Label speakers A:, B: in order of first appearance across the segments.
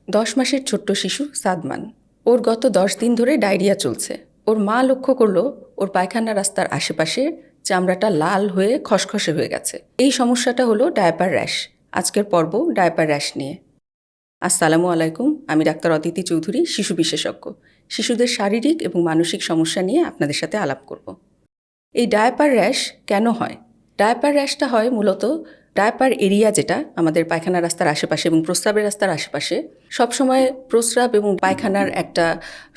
A: 10 মাসের ছোট্ট শিশু সাদমান। ওর গত 10 দিন ধরে ডায়রিয়া চলছে। ওর মা লক্ষ্য করলো ওর পায়খানা রাস্তার আশেপাশে চামড়াটা লাল হয়ে খসখসে হয়ে গেছে। এই সমস্যাটা হলো ডায়াপার র্যাশ। আজকের পর্ব ডায়াপার র্যাশ নিয়ে। আসসালামু আলাইকুম, আমি ডাক্তার অদিতি চৌধুরী, শিশু বিশেষজ্ঞ। শিশুদের শারীরিক এবং মানসিক সমস্যা নিয়ে আপনাদের সাথে আলাপ করব। এই ডায়াপার র্যাশ কেন হয়? ডায়াপার র্যাশটা হয় মূলত ডায়াপার এরিয়া, যেটা আমাদের পায়খানা রাস্তার আশেপাশে এবং প্রস্রাবের রাস্তার আশেপাশে সবসময় প্রস্রাব এবং পায়খানার একটা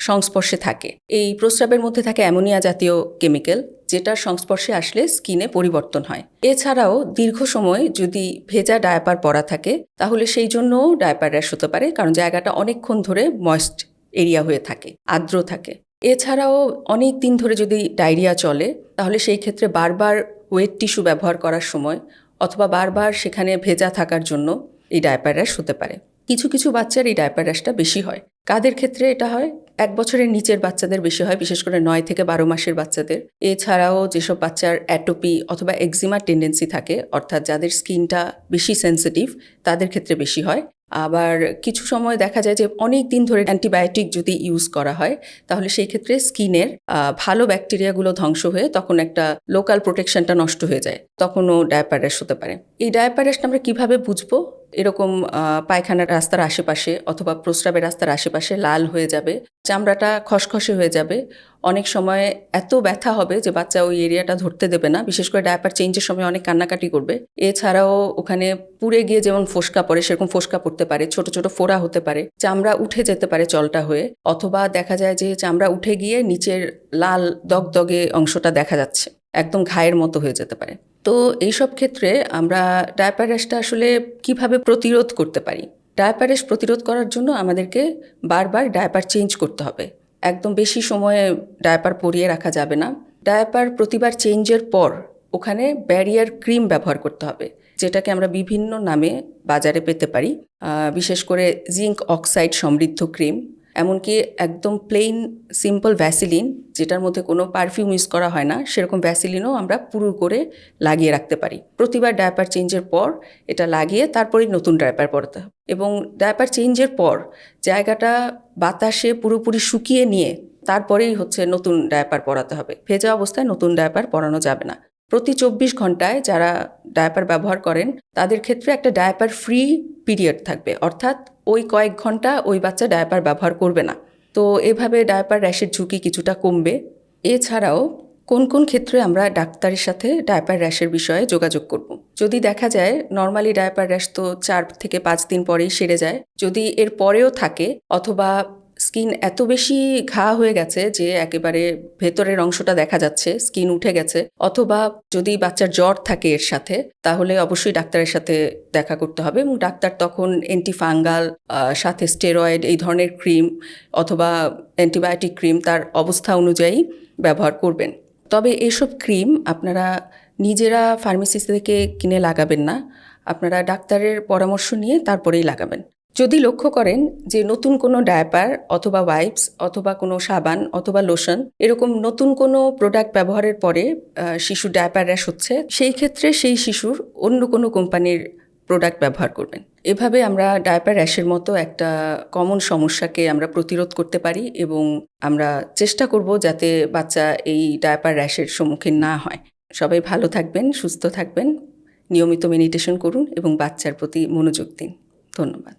A: সংস্পর্শে থাকে। এই প্রস্রাবের মধ্যে থাকে অ্যামোনিয়া জাতীয় কেমিক্যাল, যেটার সংস্পর্শে আসলে স্কিনে পরিবর্তন হয়। এছাড়াও দীর্ঘ সময় যদি ভেজা ডায়াপার পরা থাকে তাহলে সেই জন্যও ডায়াপার র্যাশ হতে পারে, কারণ জায়গাটা অনেকক্ষণ ধরে ময়েস্ট এরিয়া হয়ে থাকে, আর্দ্র থাকে। এছাড়াও অনেক দিন ধরে যদি ডায়রিয়া চলে তাহলে সেই ক্ষেত্রে বারবার ওয়েট টিস্যু ব্যবহার করার সময় অথবা বারবার সেখানে ভেজা থাকার জন্য এই ডায়াপার র্যাশ হতে পারে। কিছু কিছু বাচ্চার এই ডায়াপার র্যাশটা বেশি হয়। কাদের ক্ষেত্রে এটা হয়? 1 বছরের নিচের বাচ্চাদের বেশি হয়, বিশেষ করে 9 থেকে 12 মাসের বাচ্চাদের। এছাড়াও যেসব বাচ্চার অ্যাটোপি অথবা এক্সিমার টেন্ডেন্সি থাকে, অর্থাৎ যাদের স্কিনটা বেশি সেন্সিটিভ, তাদের ক্ষেত্রে বেশি হয়। আবার কিছু সময় দেখা যায় যে অনেক দিন ধরে অ্যান্টিবায়োটিক যদি ইউজ করা হয় তাহলে সেই ক্ষেত্রে স্কিনের ভালো ব্যাকটেরিয়াগুলো ধ্বংস হয়ে তখন একটা লোকাল প্রোটেকশনটা নষ্ট হয়ে যায়, তখনও ডায়াপার র্যাশ হতে পারে। এই ডায়াপার র্যাশটা আমরা কীভাবে বুঝবো? এরকম পায়খানার রাস্তার আশেপাশে অথবা প্রস্রাবের রাস্তার আশেপাশে লাল হয়ে যাবে, চামড়াটা খসখসে হয়ে যাবে, অনেক সময় এত ব্যথা হবে যে বাচ্চা ওই এরিয়াটা ধরতে দেবে না, বিশেষ করে ডায়াপার চেঞ্জের সময় অনেক কান্নাকাটি করবে। এছাড়াও ওখানে পুড়ে গিয়ে যেমন ফোসকা পড়ে সেরকম ফোসকা পড়তে পারে, ছোট ছোট ফোড়া হতে পারে, চামড়া উঠে যেতে পারে চলটা হয়ে, অথবা দেখা যায় যে চামড়া উঠে গিয়ে নিচের লাল দগদগে অংশটা দেখা যাচ্ছে, একদম ঘায়ের মতো হয়ে যেতে পারে। তো এইসব ক্ষেত্রে আমরা ডায়াপার র্যাশটা আসলে কিভাবে প্রতিরোধ করতে পারি? ডায়াপার র্যাশ প্রতিরোধ করার জন্য আমাদেরকে বারবার ডায়াপার চেঞ্জ করতে হবে। একদম বেশি সময়ে ডায়াপার পরিয়ে রাখা যাবে না। ডায়াপার প্রতিবার চেঞ্জের পর ওখানে ব্যারিয়ার ক্রিম ব্যবহার করতে হবে, যেটাকে আমরা বিভিন্ন নামে বাজারে পেতে পারি। বিশেষ করে জিঙ্ক অক্সাইড সমৃদ্ধ ক্রিম, এমনকি একদম প্লেন সিম্পল ভ্যাসিলিন, যেটার মধ্যে কোনো পারফিউম ইউজ করা হয় না, সেরকম ভ্যাসিলিনও আমরা পুরো করে লাগিয়ে রাখতে পারি। প্রতিবার ডায়াপার চেঞ্জের পর এটা লাগিয়ে তারপরেই নতুন ডায়াপার পরাতে হবে। এবং ডায়াপার চেঞ্জের পর জায়গাটা বাতাসে পুরোপুরি শুকিয়ে নিয়ে তারপরেই নতুন ডায়াপার পরাতে হবে। ভেজা অবস্থায় নতুন ডায়াপার পরানো যাবে না। প্রতি 24 ঘন্টায় যারা ডায়াপার ব্যবহার করেন তাদের ক্ষেত্রে একটা ডায়াপার ফ্রি পিরিয়ড থাকবে, অর্থাৎ ওই কয়েক ঘন্টা ওই বাচ্চা ডায়াপার ব্যবহার করবে না। তো এভাবে ডায়াপার র্যাশের ঝুঁকি কিছুটা কমবে। এছাড়াও কোন কোন ক্ষেত্রে আমরা ডাক্তারের সাথে ডায়াপার র্যাশের বিষয়ে যোগাযোগ করব? যদি দেখা যায় নর্মালি ডায়াপার র্যাশ তো 4 থেকে 5 দিন পরেই সেরে যায়, যদি এর পরেও থাকে অথবা স্কিন এত বেশি ঘা হয়ে গেছে যে একেবারে ভেতরের অংশটা দেখা যাচ্ছে, স্কিন উঠে গেছে, অথবা যদি বাচ্চার জ্বর থাকে এর সাথে, তাহলে অবশ্যই ডাক্তারের সাথে দেখা করতে হবে এবং ডাক্তার তখন অ্যান্টিফাঙ্গাল সাথে স্টেরয়েড এই ধরনের ক্রিম অথবা অ্যান্টিবায়োটিক ক্রিম তার অবস্থা অনুযায়ী ব্যবহার করবেন। তবে এসব ক্রিম আপনারা নিজেরা ফার্মেসি থেকে কিনে লাগাবেন না, আপনারা ডাক্তারের পরামর্শ নিয়ে তারপরেই লাগাবেন। যদি লক্ষ্য করেন যে নতুন কোনো ডায়াপার অথবা ওয়াইপস অথবা কোনো সাবান অথবা লোশন এরকম নতুন কোনো প্রোডাক্ট ব্যবহারের পরে শিশুর ডায়াপার র্যাশ হচ্ছে, সেই ক্ষেত্রে সেই শিশুর অন্য কোনো কোম্পানির প্রোডাক্ট ব্যবহার করবেন। এভাবে আমরা ডায়াপার র্যাশের মতো একটা কমন সমস্যাকে আমরা প্রতিরোধ করতে পারি এবং আমরা চেষ্টা করব যাতে বাচ্চা এই ডায়াপার র্যাশের সম্মুখীন না হয়। সবাই ভালো থাকবেন, সুস্থ থাকবেন, নিয়মিত মেডিটেশন করুন এবং বাচ্চার প্রতি মনোযোগ দিন। ধন্যবাদ।